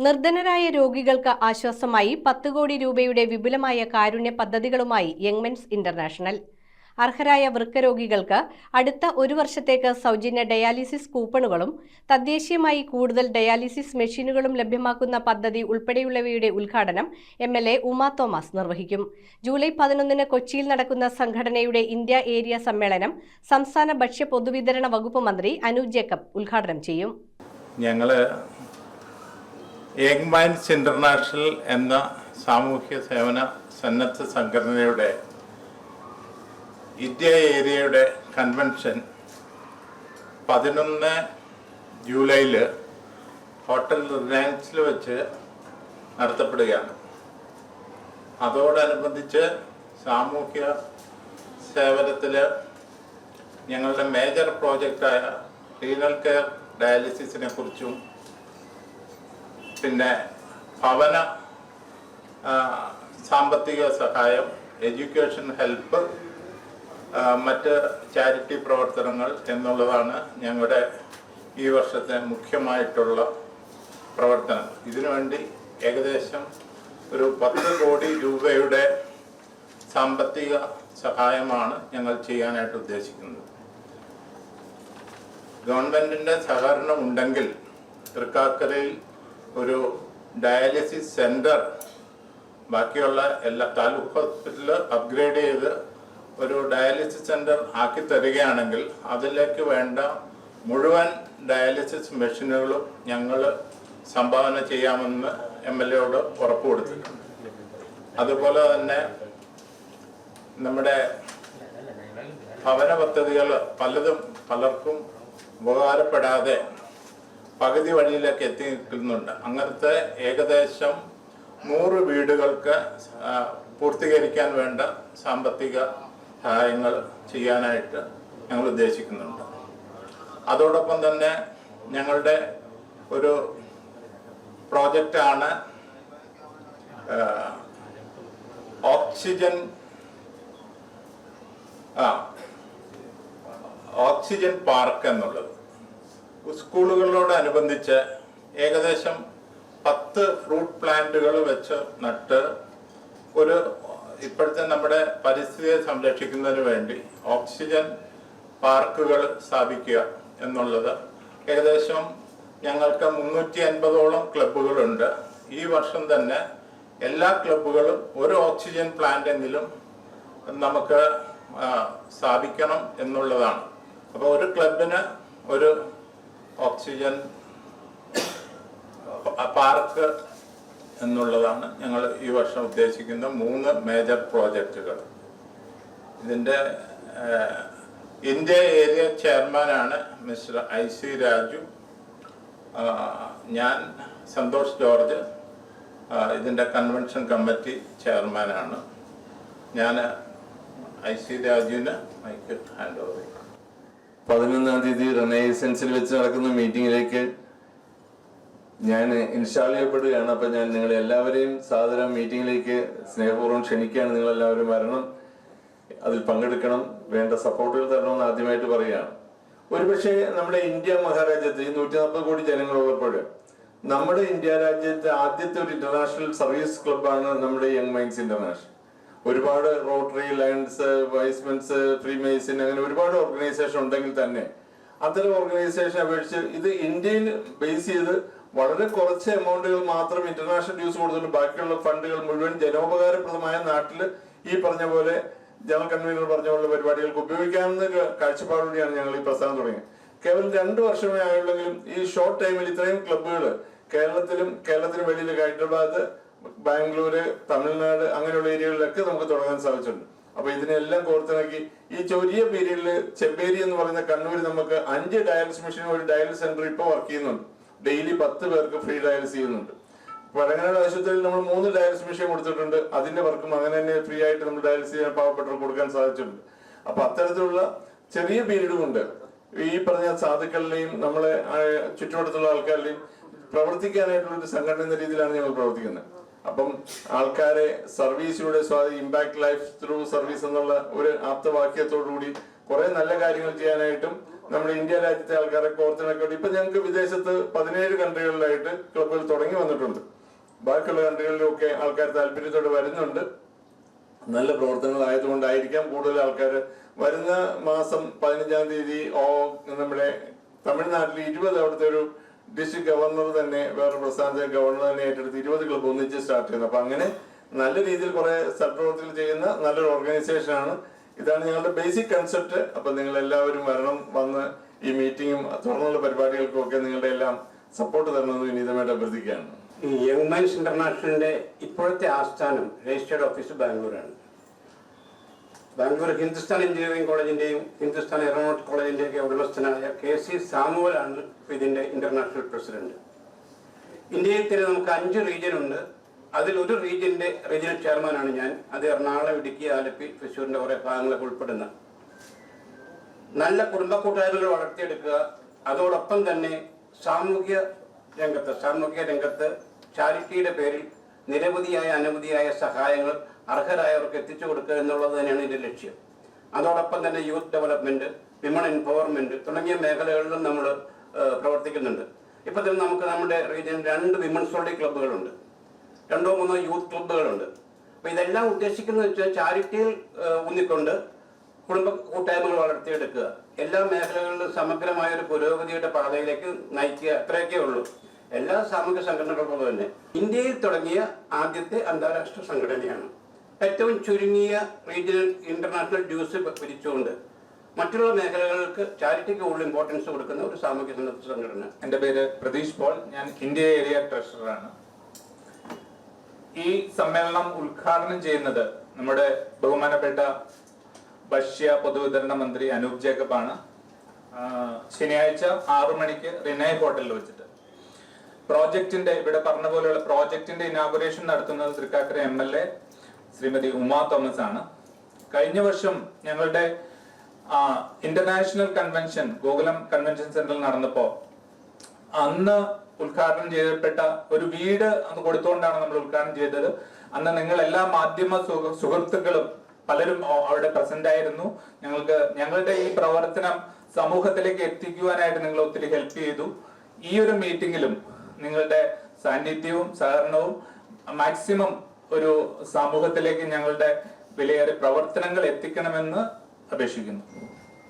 നിർധനരായ രോഗികൾക്ക് ആശ്വാസമായി 10 കോടി രൂപയുടെ വിപുലമായ കാരുണ്യ പദ്ധതികളുമായി യങ് മെൻസ് ഇന്റർനാഷണൽ. അർഹരായ വൃക്ക രോഗികൾക്ക് അടുത്ത 1 വർഷത്തേക്ക് സൗജന്യ ഡയാലിസിസ് കൂപ്പണുകളും തദ്ദേശീയമായി കൂടുതൽ ഡയാലിസിസ് മെഷീനുകളും ലഭ്യമാക്കുന്ന പദ്ധതി ഉൾപ്പെടെയുള്ളവയുടെ ഉദ്ഘാടനം MLA ഉമ തോമസ് നിർവഹിക്കും. ജൂലൈ 11-ന് കൊച്ചിയിൽ നടക്കുന്ന സംഘടനയുടെ ഇന്ത്യ ഏരിയ സമ്മേളനം സംസ്ഥാന ഭക്ഷ്യ പൊതുവിതരണ വകുപ്പ് മന്ത്രി അനൂപ് ജേക്കബ് ഉദ്ഘാടനം ചെയ്യും. യങ് മൈൻഡ്സ് ഇന്റർനാഷണൽ എന്ന സാമൂഹ്യ സേവന സന്നദ്ധ സംഘടനയുടെ ഇന്ത്യ ഏരിയയുടെ കൺവെൻഷൻ 11 ജൂലൈയിൽ ഹോട്ടൽ റിലയൻസിൽ വെച്ച് നടത്തപ്പെടുകയാണ്. അതോടനുബന്ധിച്ച് സാമൂഹ്യ സേവനത്തിൽ ഞങ്ങളുടെ മേജർ പ്രോജക്റ്റായ റീനൽ കെയർ ഡയാലിസിസിനെ കുറിച്ചും പിന്നെ ഭവന സാമ്പത്തിക സഹായം, എഡ്യൂക്കേഷൻ ഹെൽപ്പ്, മറ്റ് ചാരിറ്റി പ്രവർത്തനങ്ങൾ എന്നുള്ളതാണ് ഞങ്ങളുടെ ഈ വർഷത്തെ മുഖ്യമായിട്ടുള്ള പ്രവർത്തനം. ഇതിനുവേണ്ടി ഏകദേശം ഒരു 10 കോടി രൂപയുടെ സാമ്പത്തിക സഹായമാണ് ഞങ്ങൾ ചെയ്യാനായിട്ട് ഉദ്ദേശിക്കുന്നത്. ഗവൺമെൻറ്റിൻ്റെ സഹകരണം ഉണ്ടെങ്കിൽ തൃക്കാക്കരയിൽ ഒരു ഡയാലിസിസ് സെൻറ്റർ ബാക്കിയുള്ള എല്ലാ താലൂക്ക് ഹോസ്പിറ്റലിൽ അപ്ഗ്രേഡ് ചെയ്ത് ഒരു ഡയാലിസിസ് സെൻറ്റർ ആക്കി തരികയാണെങ്കിൽ അതിലേക്ക് വേണ്ട മുഴുവൻ ഡയാലിസിസ് മെഷീനുകളും ഞങ്ങൾ സംഭാവന ചെയ്യാമെന്ന് MLAയോട് ഉറപ്പ് കൊടുത്തിട്ടുണ്ട്. അതുപോലെ തന്നെ നമ്മുടെ ഭവന പദ്ധതികൾ പലർക്കും ഉപകാരപ്പെടാതെ പകുതി വഴിയിലേക്ക് എത്തി നിൽക്കുന്നുണ്ട്. അങ്ങനത്തെ ഏകദേശം 100 വീടുകൾക്ക് പൂർത്തീകരിക്കാൻ വേണ്ട സാമ്പത്തിക സഹായങ്ങൾ ചെയ്യാനായിട്ട് ഞങ്ങൾ ഉദ്ദേശിക്കുന്നുണ്ട്. അതോടൊപ്പം തന്നെ ഞങ്ങളുടെ ഒരു പ്രോജക്റ്റാണ് ഓക്സിജൻ പാർക്ക് എന്നുള്ളത്. സ്കൂളുകളോടനുബന്ധിച്ച് ഏകദേശം 10 ഫ്രൂട്ട് പ്ലാന്റുകൾ വെച്ച് നട്ട് ഇപ്പോഴത്തെ നമ്മുടെ പരിസ്ഥിതിയെ സംരക്ഷിക്കുന്നതിന് വേണ്ടി ഓക്സിജൻ പാർക്കുകൾ സ്ഥാപിക്കുക എന്നുള്ളത്. ഏകദേശം ഞങ്ങൾക്ക് 350ഓളം ക്ലബ്ബുകളുണ്ട്. ഈ വർഷം തന്നെ എല്ലാ ക്ലബ്ബുകളും ഒരു ഓക്സിജൻ പ്ലാന്റ് എങ്കിലും നമുക്ക് സ്ഥാപിക്കണം എന്നുള്ളതാണ്. അപ്പോൾ ഒരു ക്ലബിന് ഒരു ഓക്സിജൻ പാർക്ക് എന്നുള്ളതാണ് ഞങ്ങൾ ഈ വർഷം ഉദ്ദേശിക്കുന്ന 3 മേജർ പ്രോജക്റ്റുകൾ. ഇതിൻ്റെ ഇന്ത്യ ഏരിയ ചെയർമാനാണ് മിസ്റ്റർ IC രാജു. ഞാൻ സന്തോഷ് ജോർജ് ഇതിൻ്റെ കൺവെൻഷൻ കമ്മിറ്റി ചെയർമാനാണ്. ഞാൻ IC രാജുവിന് മൈക്ക് ഹാൻഡ് ഓവർ ചെയ്യും. 11-ാം തീയതി റെനൈസൻസിൽ വെച്ച് നടക്കുന്ന മീറ്റിങ്ങിലേക്ക് ഞാൻ ഇൻസ്റ്റാൾ ചെയ്യപ്പെടുകയാണ്. അപ്പം ഞാൻ നിങ്ങളെല്ലാവരെയും സാദരം മീറ്റിങ്ങിലേക്ക് സ്നേഹപൂർവ്വം ക്ഷണിക്കുകയാണ്. നിങ്ങളെല്ലാവരും വരണം, അതിൽ പങ്കെടുക്കണം, വേണ്ട സപ്പോർട്ടുകൾ തരണമെന്ന് ആദ്യമായിട്ട് പറയുകയാണ്. ഒരുപക്ഷെ നമ്മുടെ ഇന്ത്യ മഹാരാജ്യത്ത് ഈ 140 കോടി ജനങ്ങളുള്ളപ്പോൾ നമ്മുടെ ഇന്ത്യ രാജ്യത്തെ ആദ്യത്തെ ഒരു ഇന്റർനാഷണൽ സർവീസ് ക്ലബ്ബാണ് നമ്മുടെ യങ് മൈൻഡ്സ് ഇന്റർനാഷണൽ. ഒരുപാട് റോട്ടറി, ലയൺസ്, വൈസ്മെൻസ്, ഫ്രീമേസൺ, അങ്ങനെ ഒരുപാട് ഓർഗനൈസേഷൻ ഉണ്ടെങ്കിൽ തന്നെ അത്തരം ഓർഗനൈസേഷൻ അപേക്ഷിച്ച് ഇത് ഇന്ത്യയിൽ ബേസ് ചെയ്ത് വളരെ കുറച്ച് എമൗണ്ടുകൾ മാത്രം ഇന്റർനാഷണൽ ഡ്യൂസ് കൊടുത്തിട്ട് ബാക്കിയുള്ള ഫണ്ടുകൾ മുഴുവൻ ജനോപകാരപ്രദമായ നാട്ടിൽ ഈ പറഞ്ഞ പോലെ ജനറൽ കൺവീനർ പറഞ്ഞ പോലെ പരിപാടികൾക്ക് ഉപയോഗിക്കാവുന്ന കാഴ്ചപ്പാടോടെയാണ് ഞങ്ങൾ ഈ പ്രസ്ഥാനം തുടങ്ങിയത്. കേവലം 2 വർഷമേ ആയുള്ളെങ്കിലും ഈ ഷോർട്ട് ടൈമിൽ ഇത്രയും ക്ലബ്ബുകൾ കേരളത്തിന് വെളിയിൽ ഹൈദരാബാദ്, ബാംഗ്ലൂര്, തമിഴ്നാട് അങ്ങനെയുള്ള ഏരിയകളിലൊക്കെ നമുക്ക് തുടങ്ങാൻ സാധിച്ചിട്ടുണ്ട്. അപ്പൊ ഇതിനെല്ലാം കോർത്തിണക്കി ഈ ചെറിയ പീരീഡിൽ ചെമ്പേരി എന്ന് പറയുന്ന കണ്ണൂർ നമുക്ക് 5 ഡയാലിസിസ് മെഷീൻ, ഒരു ഡയാലിസിസ് സെന്റർ ഇപ്പോൾ വർക്ക് ചെയ്യുന്നുണ്ട്. ഡെയിലി 10 പേർക്ക് ഫ്രീ ഡയാലിസിസ് ചെയ്യുന്നുണ്ട്. വടങ്ങനാട് ആശുപത്രിയിൽ നമ്മൾ 3 ഡയാലിസിസ് മെഷീൻ കൊടുത്തിട്ടുണ്ട്. അതിന്റെ വർക്കും അങ്ങനെ തന്നെ ഫ്രീ ആയിട്ട് നമ്മൾ ഡയാലിസിസ് ചെയ്യാൻ പാവപ്പെട്ടവർക്ക് കൊടുക്കാൻ സാധിച്ചിട്ടുണ്ട്. അപ്പൊ അത്തരത്തിലുള്ള ചെറിയ പീരീഡ് കൊണ്ട് ഈ പറഞ്ഞ സാധുക്കളുടെയും നമ്മളെ ചുറ്റുവട്ടത്തുള്ള ആൾക്കാരുടെയും പ്രവർത്തിക്കാനായിട്ടുള്ള ഒരു സംഘടന എന്ന രീതിയിലാണ് ഞങ്ങൾ പ്രവർത്തിക്കുന്നത്. അപ്പം ആൾക്കാരെ സർവീസിലൂടെ ഇമ്പാക്ട് ലൈഫ് ത്രൂ സർവീസ് എന്നുള്ള ഒരു ആപ്തവാക്യത്തോടുകൂടി കുറെ നല്ല കാര്യങ്ങൾ ചെയ്യാനായിട്ടും നമ്മുടെ ഇന്ത്യ രാജ്യത്തെ ആൾക്കാരെ കോർത്തിണക്കി ഇപ്പൊ ഞങ്ങൾക്ക് വിദേശത്ത് 17 കൺട്രികളിലായിട്ട് ക്ലബ്ബുകൾ തുടങ്ങി വന്നിട്ടുണ്ട്. ബാക്കിയുള്ള കൺട്രികളിലൊക്കെ ആൾക്കാർ താല്പര്യത്തോടെ വരുന്നുണ്ട്. നല്ല പ്രവർത്തനങ്ങളായതുകൊണ്ടായിരിക്കാം കൂടുതൽ ആൾക്കാർ. വരുന്ന മാസം 15-ാം തീയതി നമ്മുടെ തമിഴ്നാട്ടിൽ 20 അവിടുത്തെ ഒരു ഡിസ്ട്രിക്ട് ഗവർണർ തന്നെ വേറെ പ്രസ്ഥാനത്തെ ഗവർണർ തന്നെ ഏറ്റെടുത്ത് 20 ക്ലബ്ബ് ഒന്നിച്ച് സ്റ്റാർട്ട് ചെയ്യുന്നത്. അപ്പൊ അങ്ങനെ നല്ല രീതിയിൽ കുറെ സൽപ്രവർത്തികൾ ചെയ്യുന്ന നല്ലൊരു ഓർഗനൈസേഷൻ ആണ്. ഇതാണ് ഞങ്ങളുടെ ബേസിക് കൺസെപ്റ്റ്. അപ്പൊ നിങ്ങൾ എല്ലാവരും വരണം, വന്ന് ഈ മീറ്റിങ്ങും തുടർന്നുള്ള പരിപാടികൾക്കും ഒക്കെ നിങ്ങളുടെ എല്ലാം സപ്പോർട്ട് തരണമെന്ന് വിനീതമായിട്ട് അഭ്യർത്ഥിക്കുകയാണ്. ഈ യങ് മെൻസ് ഇന്റർനാഷണലിന്റെ ഇപ്പോഴത്തെ ആസ്ഥാനം രജിസ്റ്റേർഡ് ഓഫീസ് ബാംഗ്ലൂരാണ്. ബാംഗ്ലൂർ ഹിന്ദുസ്ഥാൻ എഞ്ചിനീയറിംഗ് കോളേജിന്റെയും ഹിന്ദുസ്ഥാൻ എയറോനോട്ടിക് കോളേജിന്റെയും ഒക്കെ ഉടമസ്ഥനായ KC സാമുവലാണ് ഇതിന്റെ ഇന്റർനാഷണൽ പ്രസിഡന്റ്. ഇന്ത്യയിൽ തന്നെ നമുക്ക് 5 റീജിയൻ ഉണ്ട്. അതിൽ ഒരു റീജിയന്റെ റീജിയണൽ ചെയർമാനാണ് ഞാൻ. അത് എറണാകുളം, ഇടുക്കി, ആലപ്പി, തൃശ്ശൂരിന്റെ കുറെ ഭാഗങ്ങളൊക്കെ ഉൾപ്പെടുന്ന നല്ല കുടുംബ കൂട്ടായ്മകൾ വളർത്തിയെടുക്കുക. അതോടൊപ്പം തന്നെ സാമൂഹ്യ രംഗത്ത് ചാരിറ്റിയുടെ പേരിൽ നിരവധിയായ അനവധിയായ സഹായങ്ങൾ അർഹരായവർക്ക് എത്തിച്ചു കൊടുക്കുക എന്നുള്ളത് തന്നെയാണ് ഇതിന്റെ ലക്ഷ്യം. അതോടൊപ്പം തന്നെ യൂത്ത് ഡെവലപ്മെന്റ്, വിമൺ എംപവർമെന്റ് തുടങ്ങിയ മേഖലകളിലും നമ്മൾ പ്രവർത്തിക്കുന്നുണ്ട്. ഇപ്പൊ തന്നെ നമുക്ക് നമ്മുടെ റീജിയനിൽ 2 വിമൻസ് ഓൺലി ക്ലബ്ബുകളുണ്ട്, 2-3 യൂത്ത് ക്ലബ്ബുകളുണ്ട്. അപ്പൊ ഇതെല്ലാം ഉദ്ദേശിക്കുന്നത് വെച്ചാൽ ചാരിറ്റിയിൽ ഊന്നിക്കൊണ്ട് കുടുംബ കൂട്ടായ്മകൾ വളർത്തിയെടുക്കുക, എല്ലാ മേഖലകളിലും സമഗ്രമായ ഒരു പുരോഗതിയുടെ പാതയിലേക്ക് നയിക്കുക, അത്രയൊക്കെ ഉള്ളൂ. എല്ലാ സാമൂഹിക സംഘടനകളും പോലെ തന്നെ ഇന്ത്യയിൽ തുടങ്ങിയ ആദ്യത്തെ അന്താരാഷ്ട്ര സംഘടനയാണ്. ഏറ്റവും ചുരുങ്ങിയ റീജിയണൽ ഇന്റർനാഷണൽ ഡ്യൂസ് പിരിച്ചുകൊണ്ട് മറ്റുള്ള മേഖലകൾക്ക് ചാരിറ്റിക്ക് കൂടുതൽ ഇമ്പോർട്ടൻസ് കൊടുക്കുന്ന ഒരു സാമൂഹ്യ സംഘടന. എൻ്റെ പേര് പ്രതീഷ് പോൾ, ഞാൻ ഇന്ത്യ ഏരിയ ട്രഷററാണ്. ഈ സമ്മേളനം ഉദ്ഘാടനം ചെയ്യുന്നത് നമ്മുടെ ബഹുമാനപ്പെട്ട ഭക്ഷ്യ പൊതുവിതരണ മന്ത്രി അനൂപ് ജേക്കബ് ആണ്. ശനിയാഴ്ച 6 മണിക്ക് റിനയ് ഹോട്ടലിൽ വെച്ചിട്ട് പ്രോജക്റ്റിന്റെ, ഇവിടെ പറഞ്ഞ പോലെയുള്ള പ്രോജക്റ്റിന്റെ ഇനാഗുറേഷൻ നടത്തുന്നത് തൃക്കാക്കര MLA ശ്രീമതി ഉമാ തോമസ് ആണ്. കഴിഞ്ഞ വർഷം ഞങ്ങളുടെ ഇന്റർനാഷണൽ കൺവെൻഷൻ ഗോകുലം കൺവെൻഷൻ സെന്ററിൽ നടന്നപ്പോ അന്ന് ഉദ്ഘാടനം ചെയ്യപ്പെട്ട ഒരു വീട് അന്ന് കൊടുത്തുകൊണ്ടാണ് നമ്മൾ ഉദ്ഘാടനം ചെയ്തത്. അന്ന് നിങ്ങൾ എല്ലാ മാധ്യമ സുഹൃത്തുക്കളും പലരും അവിടെ പ്രസന്റ് ആയിരുന്നു. ഞങ്ങളുടെ ഈ പ്രവർത്തനം സമൂഹത്തിലേക്ക് എത്തിക്കുവാനായിട്ട് നിങ്ങൾ ഒത്തിരി ഹെൽപ്പ് ചെയ്തു. ഈ ഒരു മീറ്റിംഗിലും നിങ്ങളുടെ സാന്നിധ്യവും സഹകരണവും മാക്സിമം ഒരു സമൂഹത്തിലേക്ക് ഞങ്ങളുടെ വിലയേറിയ പ്രവർത്തനങ്ങൾ എത്തിക്കണമെന്ന് അപേക്ഷിക്കുന്നു.